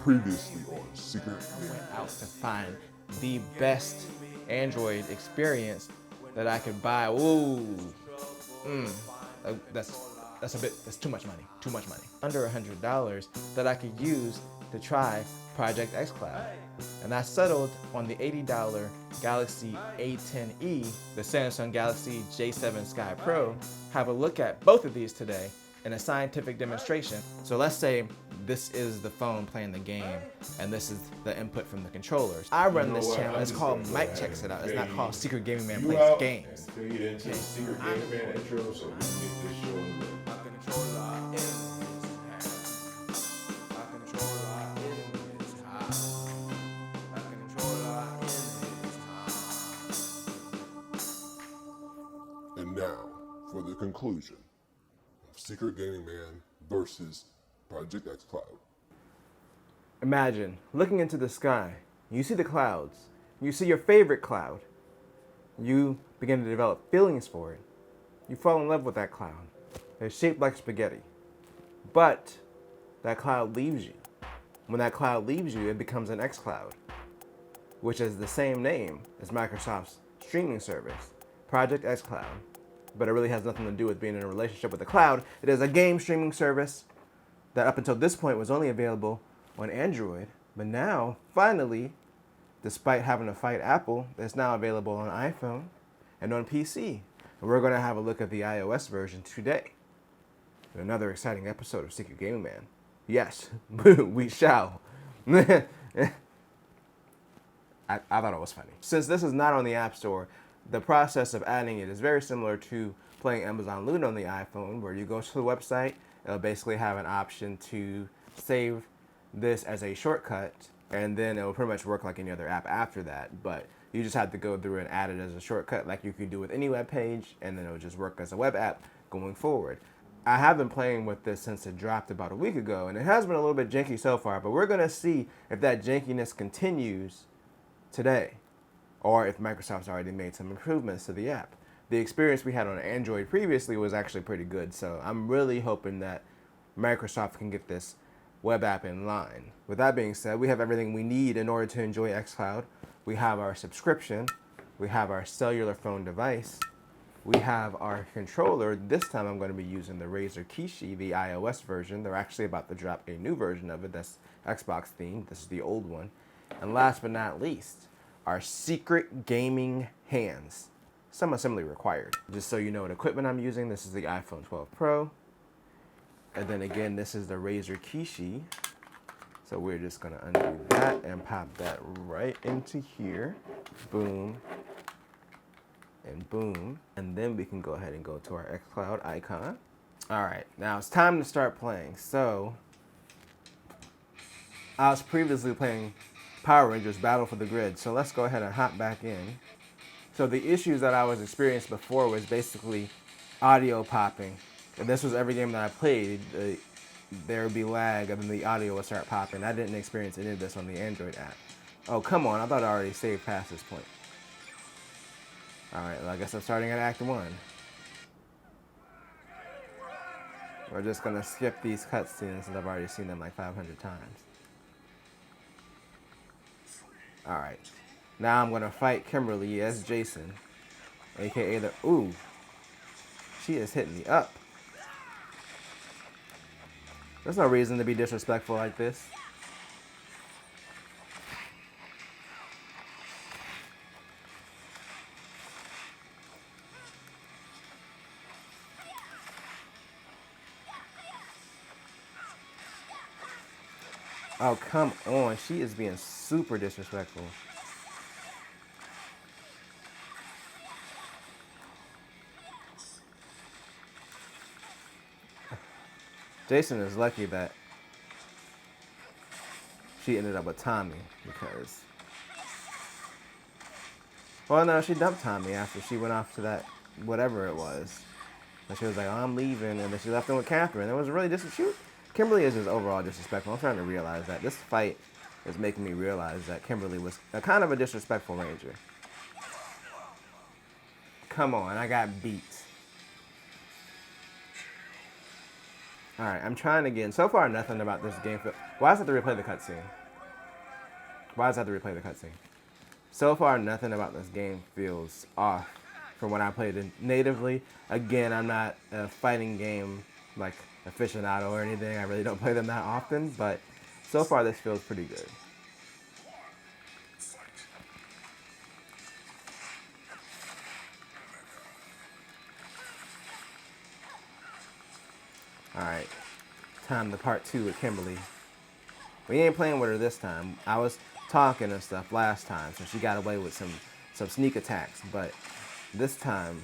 Previously on Secret. I went out to find the best Android experience that I could buy. Ooh, that's too much money. Too much money. Under $100 that I could use to try Project xCloud. And I settled on the $80 Galaxy A10e, the Samsung Galaxy J7 Sky Pro. Have a look at both of these today in a scientific demonstration. So let's say this is the phone playing the game and this is the input from the controllers. I run this channel, it's called Mike Checks It Out. It's not called Secret Gaming Man Plays Games. Take it into the Secret Gaming Man intro so we can get this show in the And now, for the conclusion of Secret Gaming Man versus Project xCloud. Imagine looking into the sky, you see the clouds, you see your favorite cloud, you begin to develop feelings for it, you fall in love with that cloud. It's shaped like spaghetti, but that cloud leaves you. When that cloud leaves you, it becomes an xCloud, which is the same name as Microsoft's streaming service, Project xCloud, but it really has nothing to do with being in a relationship with the cloud. It is a game streaming service that up until this point was only available on Android, but now, finally, despite having to fight Apple, it's now available on iPhone and on PC. And we're going to have a look at the iOS version today. Another exciting episode of Secret Gaming Man. Yes, we shall. I thought it was funny. Since this is not on the App Store, the process of adding it is very similar to playing Amazon Loot on the iPhone, where you go to the website, it'll basically have an option to save this as a shortcut, and then it'll pretty much work like any other app after that, but you just have to go through and add it as a shortcut like you could do with any web page, and then it'll just work as a web app going forward. I have been playing with this since it dropped about a week ago, and it has been a little bit janky so far, but we're going to see if that jankiness continues today, or if Microsoft's already made some improvements to the app. The experience we had on Android previously was actually pretty good, so I'm really hoping that Microsoft can get this web app in line. With that being said, we have everything we need in order to enjoy xCloud. We have our subscription, we have our cellular phone device, we have our controller. This time I'm going to be using the Razer Kishi, the iOS version. They're actually about to drop a new version of it that's Xbox themed. This is the old one. And last but not least, our secret gaming hands. Some assembly required. Just so you know what equipment I'm using, this is the iPhone 12 Pro. And then again, this is the Razer Kishi. So we're just gonna undo that and pop that right into here. Boom. And boom. And then we can go ahead and go to our xCloud icon. All right, now it's time to start playing. So I was previously playing Power Rangers Battle for the Grid. So let's go ahead and hop back in. So the issues that I was experiencing before was basically audio popping. And this was every game that I played, there would be lag and then the audio would start popping. I didn't experience any of this on the Android app. Oh, come on, I thought I already saved past this point. All right, well, I guess I'm starting at Act 1. We're just gonna skip these cutscenes since I've already seen them like 500 times. All right, now I'm gonna fight Kimberly as Jason, AKA the, ooh, she is hitting me up. There's no reason to be disrespectful like this. Oh, come on. She is being super disrespectful. Jason is lucky that she ended up with Tommy because, well, no, she dumped Tommy after she went off to that whatever it was. And she was like, oh, I'm leaving, and then she left him with Catherine. It was really Kimberly is just overall disrespectful. I'm starting to realize that. This fight is making me realize that Kimberly was a kind of a disrespectful ranger. Come on, I got beat. All right, I'm trying again. So far, nothing about this game. Why does it have to replay the cutscene? Why does it have to replay the cutscene? So far, nothing about this game feels off from when I played it natively. Again, I'm not a fighting game like aficionado or anything. I really don't play them that often, but so far this feels pretty good. All right, time to part 2 with Kimberly. We ain't playing with her this time. I was talking and stuff last time, so she got away with some sneak attacks, but this time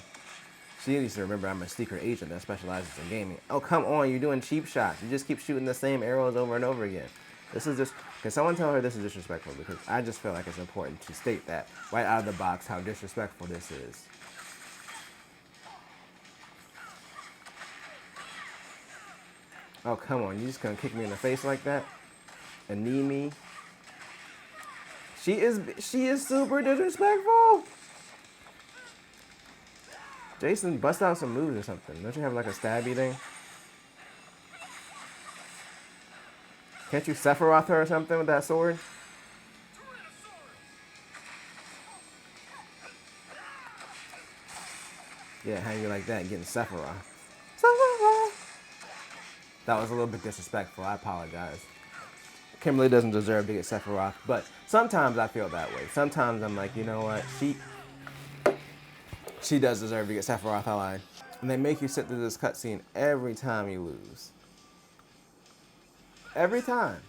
she needs to remember I'm a secret agent that specializes in gaming. Oh, come on, you're doing cheap shots. You just keep shooting the same arrows over and over again. This is just, can someone tell her this is disrespectful? Because I just feel like it's important to state that right out of the box how disrespectful this is. Oh, come on, you just gonna kick me in the face like that? And knee me? She is super disrespectful! Jason, bust out some moves or something. Don't you have like a stabby thing? Can't you Sephiroth her or something with that sword? Yeah, how you like that, getting Sephiroth. Sephiroth! That was a little bit disrespectful, I apologize. Kimberly doesn't deserve to get Sephiroth, but sometimes I feel that way. Sometimes I'm like, you know what, she does deserve to get Sephiroth, I lied. And they make you sit through this cutscene every time you lose. Every time.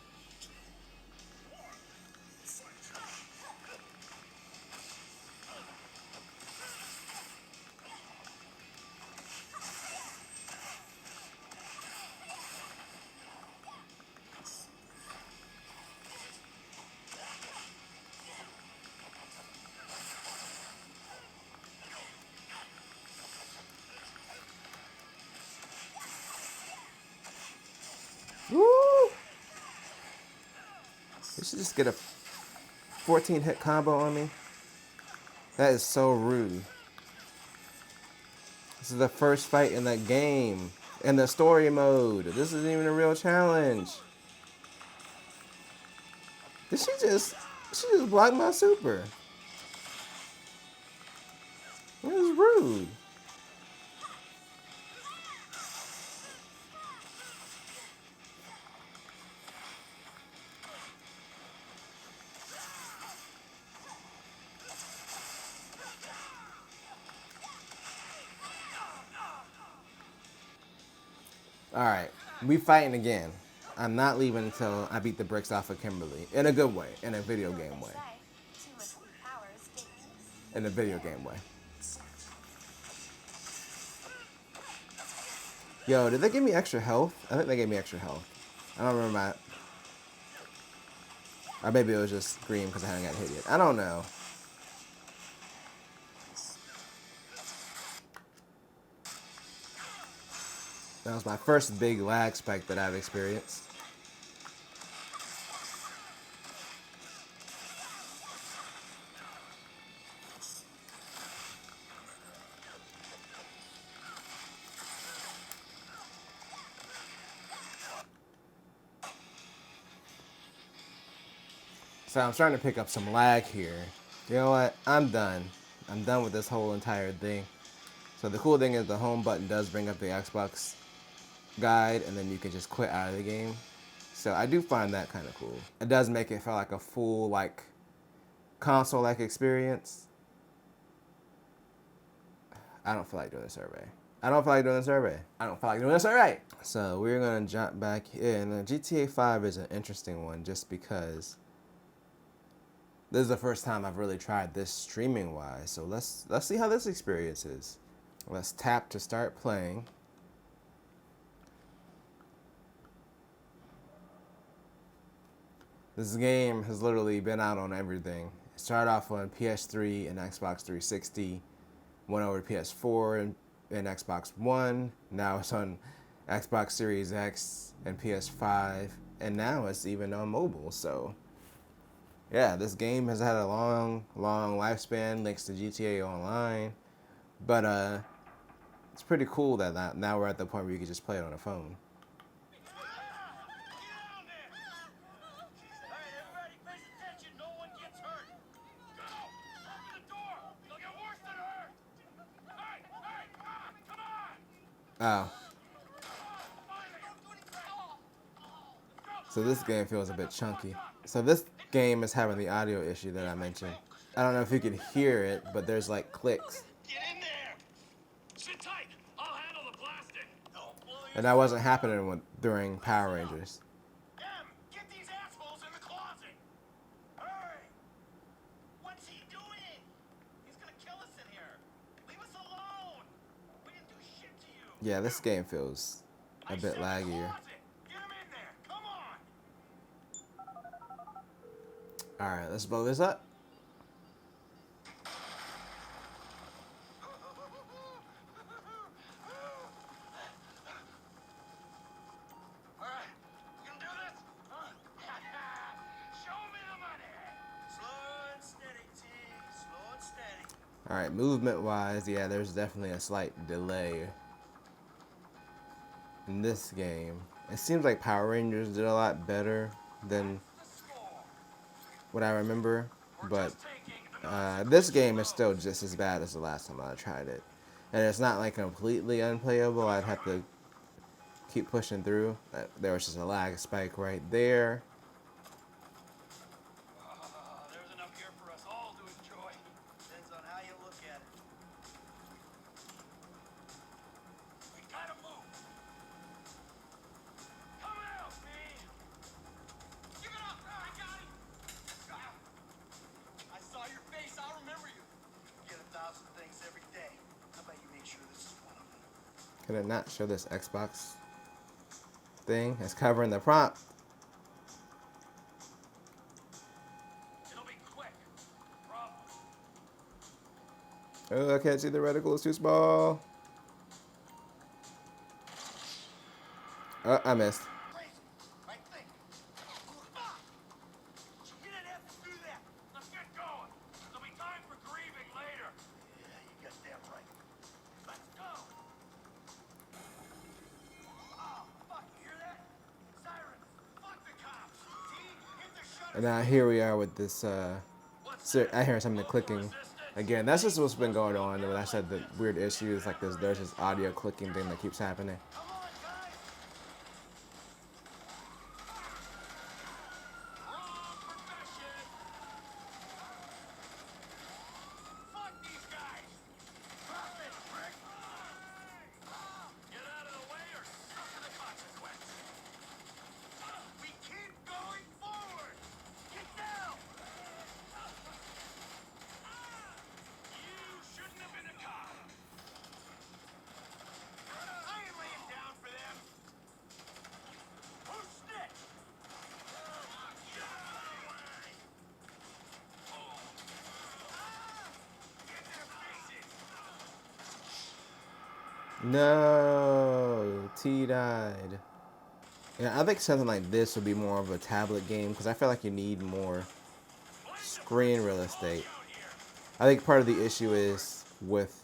Woo! You should just get a 14 hit combo on me. That is so rude. This is the first fight in that game. In the story mode. This isn't even a real challenge. Did she just block my super? It was rude. Alright, we fighting again. I'm not leaving until I beat the bricks off of Kimberly. In a good way. In a video game way. In a video game way. Yo, did they give me extra health? I think they gave me extra health. I don't remember my... Or maybe it was just green because I hadn't got hit yet. I don't know. That was my first big lag spike that I've experienced. So I'm starting to pick up some lag here. You know what? I'm done. I'm done with this whole entire thing. So the cool thing is the home button does bring up the Xbox guide, and then you can just quit out of the game. So I do find that kind of cool. It does make it feel like a full, like, console-like experience. I don't feel like doing a survey. I don't feel like doing a survey. I don't feel like doing a survey. So we're gonna jump back in. GTA 5 is an interesting one just because this is the first time I've really tried this streaming-wise. So let's see how this experience is. Let's tap to start playing. This game has literally been out on everything. It started off on PS3 and Xbox 360, went over to PS4 and Xbox One. Now it's on Xbox Series X and PS5, and now it's even on mobile. So yeah, this game has had a long lifespan thanks to GTA Online. But it's pretty cool that now we're at the point where you can just play it on a phone. Oh. So this game feels a bit chunky. So this game is having the audio issue that I mentioned. I don't know if you can hear it, but there's like clicks. Get in there! Sit tight! I'll handle the blasting! And that wasn't happening during Power Rangers. Em, get these assholes in the closet! Hurry! What's he doing? He's gonna kill us in here! Leave us alone! We didn't do shit to you! Yeah, this game feels a bit laggier. Get him in there! Come on! Alright, let's blow this up. Alright, you gonna do this? Show me the money! Slow and steady, T. Slow and steady. Alright, movement wise, yeah, there's definitely a slight delay in this game. It seems like Power Rangers did a lot better than what I remember, but this game is still just as bad as the last time I tried it. And it's not like completely unplayable. I'd have to keep pushing through. There was just a lag spike right there. There's enough here for us all to enjoy. Depends on how you look at it. We gotta move. Come out, me. Give it up. I got it. I saw your face. I'll remember you. You get 1,000 things every day. How about you make sure this is one of them? Could it not show this Xbox thing? It's covering the prompt. It'll be quick. Problem. Oh, I can't see the reticle. It's too small. Oh, I missed. Crazy. Right thing. Ah! You didn't have to do that. Let's get going. There'll be time for grieving later. Yeah, you got that right. Let's go. Oh, fuck. You hear that? Sirens. Fuck the cops. T, hit the shutter. And now here we are with this. I hear something clicking. Again, that's just what's been going on. When I said the weird issues, like there's this audio clicking thing that keeps happening. Come on, guys. Wrong profession. Fuck these guys. Drop it, prick. Get out of the way or suffer the consequence. We keep going forward. Get down. You shouldn't have been a cop. I ain't laying down for them. Who snitched? Get their faces. No, T died. Yeah, I think something like this would be more of a tablet game because I feel like you need more screen real estate. I think part of the issue is with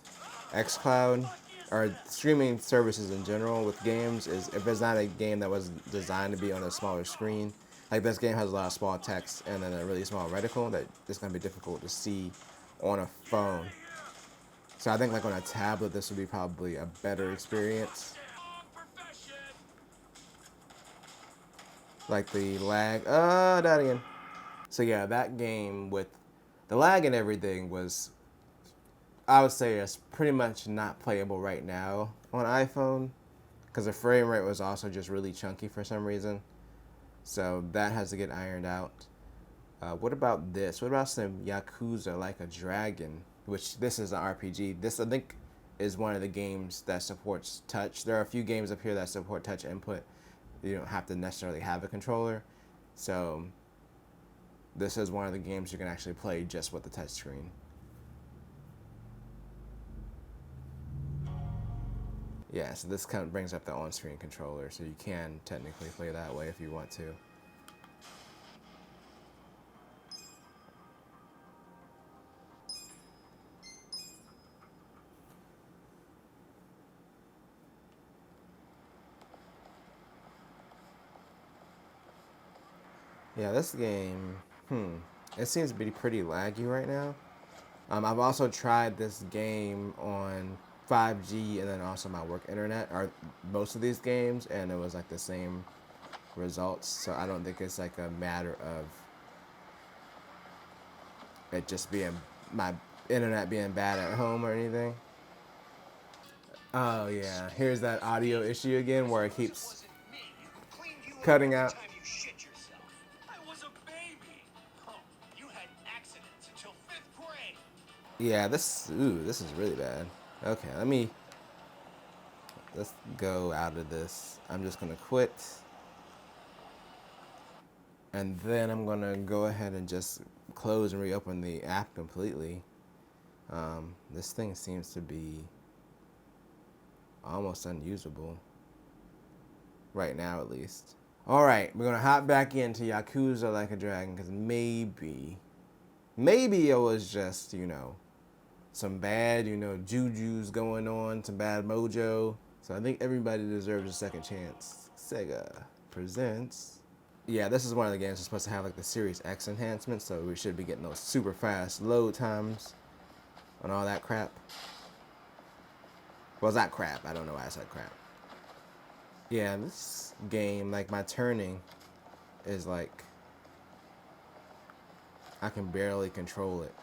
xCloud or streaming services in general with games is if it's not a game that was designed to be on a smaller screen. Like this game has a lot of small text and then a really small reticle that it's going to be difficult to see on a phone. So I think like on a tablet this would be probably a better experience. Like the lag. Oh, that again. So yeah, that game with the lag and everything was, I would say, it's pretty much not playable right now on iPhone because the frame rate was also just really chunky for some reason. So that has to get ironed out. What about this? What about some Yakuza Like a Dragon? Which this is an RPG. This I think is one of the games that supports touch. There are a few games up here that support touch input. You don't have to necessarily have a controller. So this is one of the games you can actually play just with the touch screen. Yeah, so this kind of brings up the on-screen controller, so you can technically play that way if you want to. Yeah, this game, it seems to be pretty laggy right now. I've also tried this game on 5G and then also my work internet are most of these games, and it was like the same results. So I don't think it's like a matter of it just being my internet being bad at home or anything. Oh yeah, here's that audio issue again where it keeps cutting out. You shit yourself. I was a baby. Oh, you had accidents until 5th grade. Yeah, this is really bad. Okay, let's go out of this. I'm just gonna quit. And then I'm gonna go ahead and just close and reopen the app completely. This thing seems to be almost unusable. Right now, at least. Alright, we're gonna hop back into Yakuza Like a Dragon, because maybe it was just, some bad, jujus going on, some bad mojo. So I think everybody deserves a second chance. Sega presents. Yeah, this is one of the games that's supposed to have like the Series X enhancements, so we should be getting those super fast load times and all that crap. Well, it's not crap. I don't know why I said crap. Yeah, this game, like my turning is like, I can barely control it.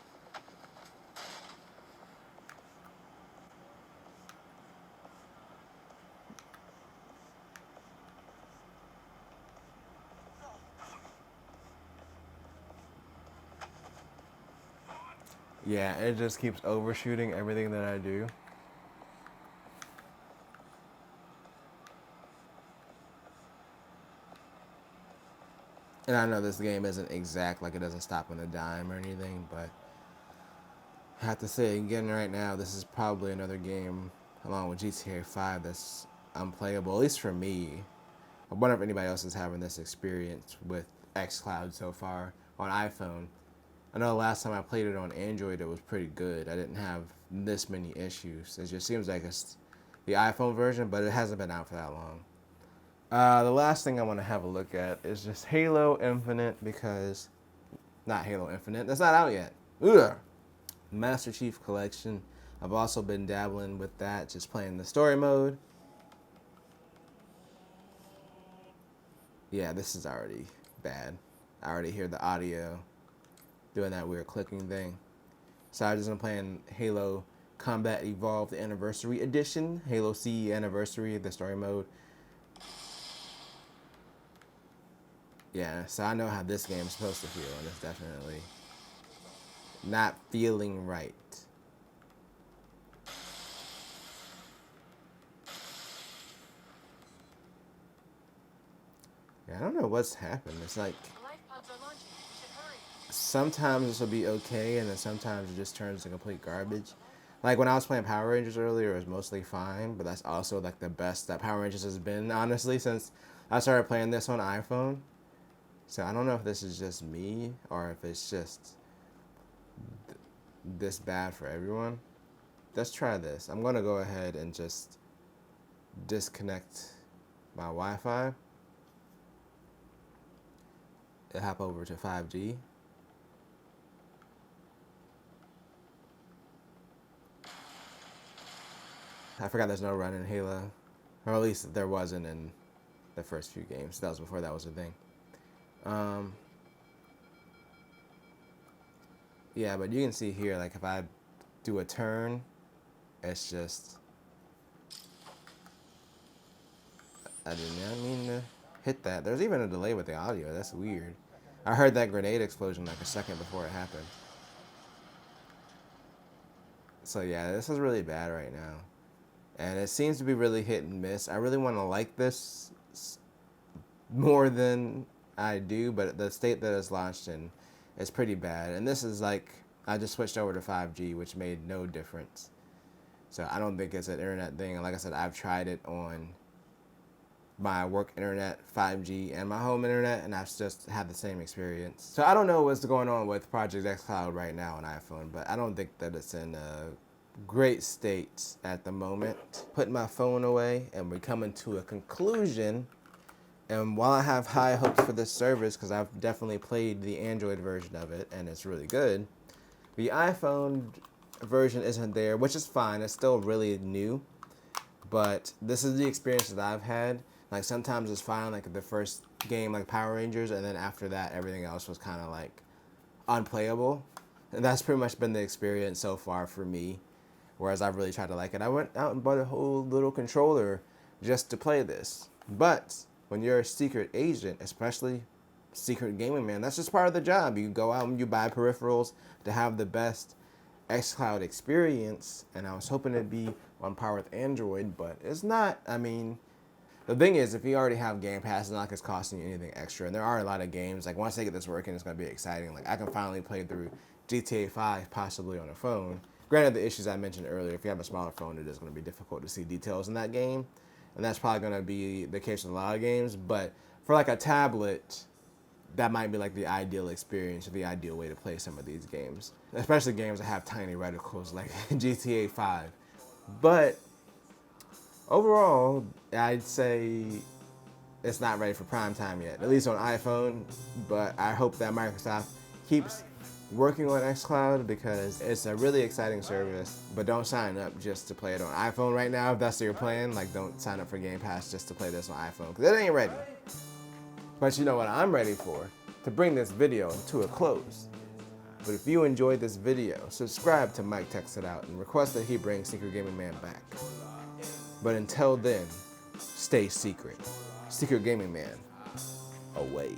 Yeah, it just keeps overshooting everything that I do. And I know this game isn't exact, like it doesn't stop on a dime or anything, but I have to say, again, right now, this is probably another game, along with GTA 5, that's unplayable, at least for me. I wonder if anybody else is having this experience with xCloud so far on iPhone. I know the last time I played it on Android, it was pretty good. I didn't have this many issues. It just seems like it's the iPhone version, but it hasn't been out for that long. The last thing I want to have a look at is just Halo Infinite, because... Not Halo Infinite, that's not out yet. Ugh. Master Chief Collection. I've also been dabbling with that, just playing the story mode. Yeah, this is already bad. I already hear the audio doing that weird clicking thing. So I've just been playing Halo Combat Evolved Anniversary Edition, Halo CE Anniversary, the story mode. Yeah, so I know how this game is supposed to feel, and it's definitely not feeling right. Yeah, I don't know what's happened. It's like sometimes this will be okay, and then sometimes it just turns to complete garbage. Like when I was playing Power Rangers earlier, it was mostly fine, but that's also like the best that Power Rangers has been, honestly, since I started playing this on iPhone. So I don't know if this is just me or if it's just this bad for everyone. Let's try this. I'm gonna go ahead and just disconnect my Wi-Fi. It'll hop over to 5G. I forgot there's no run in Halo, or at least there wasn't in the first few games. That was before that was a thing. Yeah, but you can see here, like if I do a turn, it's just, I did not mean to hit that. There's even a delay with the audio. That's weird. I heard that grenade explosion like a second before it happened. So yeah, this is really bad right now. And it seems to be really hit and miss. I really want to like this more than I do, but the state that it's launched in is pretty bad. And this is like, I just switched over to 5G, which made no difference. So I don't think it's an internet thing. And like I said, I've tried it on my work internet, 5G, and my home internet, and I've just had the same experience. So I don't know what's going on with Project xCloud right now on iPhone, but I don't think that it's in a great state at the moment. Putting my phone away, and we're coming to a conclusion. And while I have high hopes for this service, because I've definitely played the Android version of it, and it's really good, the iPhone version isn't there, which is fine. It's still really new. But this is the experience that I've had. Like sometimes it's fine, like the first game, like Power Rangers, and then after that, everything else was kind of like unplayable. And that's pretty much been the experience so far for me. Whereas I've really tried to like it. I went out and bought a whole little controller just to play this. But when you're a secret agent, especially secret gaming man, that's just part of the job. You go out and you buy peripherals to have the best xCloud experience, and I was hoping it'd be on par with Android, but it's not. I mean, the thing is, if you already have Game Pass, it's not like it's costing you anything extra, and there are a lot of games, like once they get this working, it's going to be exciting. Like I can finally play through GTA 5 possibly on a phone. Granted, the issues I mentioned earlier, if you have a smaller phone, it is going to be difficult to see details in that game, and that's probably going to be the case with a lot of games, but for like a tablet, that might be like the ideal experience or the ideal way to play some of these games, especially games that have tiny reticles like GTA 5. But overall, I'd say it's not ready for prime time yet, at least on iPhone, but I hope that Microsoft keeps working on xCloud because it's a really exciting service, but don't sign up just to play it on iPhone right now if that's your plan. Like don't sign up for Game Pass just to play this on iPhone because it ain't ready. But you know what I'm ready for? To bring this video to a close. But if you enjoyed this video, subscribe to Mike Texts It Out and request that he bring Secret Gaming Man back. But until then, stay secret. Secret Gaming Man, away.